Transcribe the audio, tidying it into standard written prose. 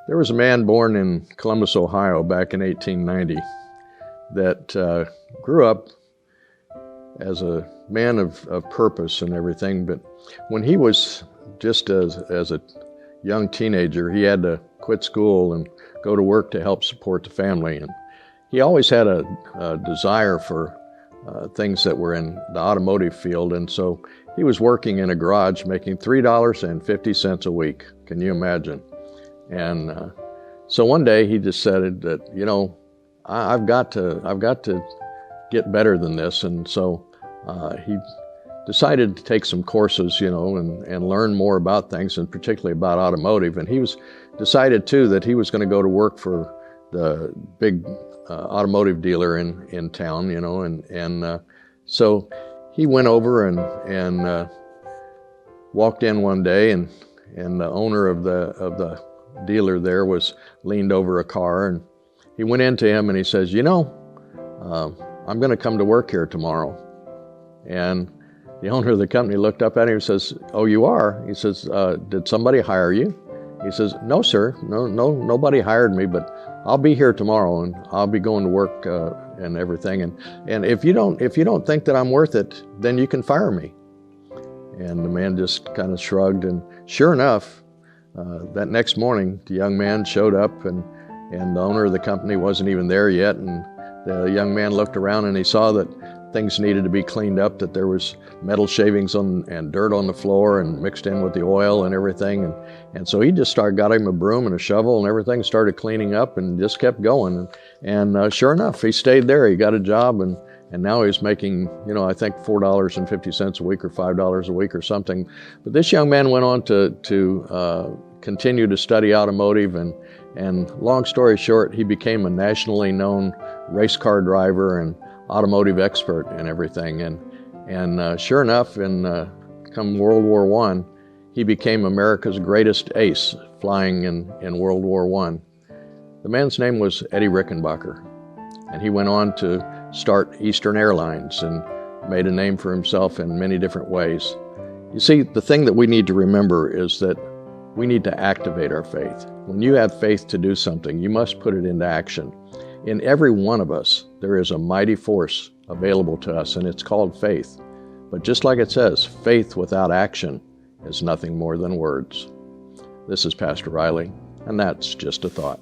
There was a man born in Columbus, Ohio back in 1890 that grew up as a man of purpose and everything, but when he was just as a young teenager, he had to quit school and go to work to help support the family. And he always had a desire for things that were in the automotive field, and so he was working in a garage making $3.50 a week. Can you imagine? And so one day he decided that, you know, I've got to get better than this, and so he decided to take some courses, you know, and learn more about things, and particularly about automotive. And he decided too that he was going to go to work for the big automotive dealer in town, you know, and so he went over and walked in one day, and the owner of the dealer there leaned over a car, and he went into him and he says, you know, I'm going to come to work here tomorrow. And the owner of the company looked up at him and says, oh, you are? He says, did somebody hire you? He says, no, sir, nobody hired me, but I'll be here tomorrow and I'll be going to work and everything. And if you don't think that I'm worth it, then you can fire me. And the man just kind of shrugged, and sure enough, that next morning, the young man showed up, and the owner of the company wasn't even there yet. And the young man looked around and he saw that things needed to be cleaned up, that there was metal shavings and dirt on the floor and mixed in with the oil and everything. And so he just got him a broom and a shovel and everything, started cleaning up and just kept going. And sure enough, he stayed there. He got a job, and now he's making, you know, I think $4.50 a week or $5 a week or something. But this young man went on to continue to study automotive, and long story short, he became a nationally known race car driver and automotive expert and everything. And sure enough, come World War I, he became America's greatest ace flying in World War I. The man's name was Eddie Rickenbacker, and he went on to start Eastern Airlines and made a name for himself in many different ways. You see, the thing that we need to remember is that we need to activate our faith. When you have faith to do something, you must put it into action. In every one of us, there is a mighty force available to us, and it's called faith. But just like it says, faith without action is nothing more than words. This is Pastor Riley, and that's just a thought.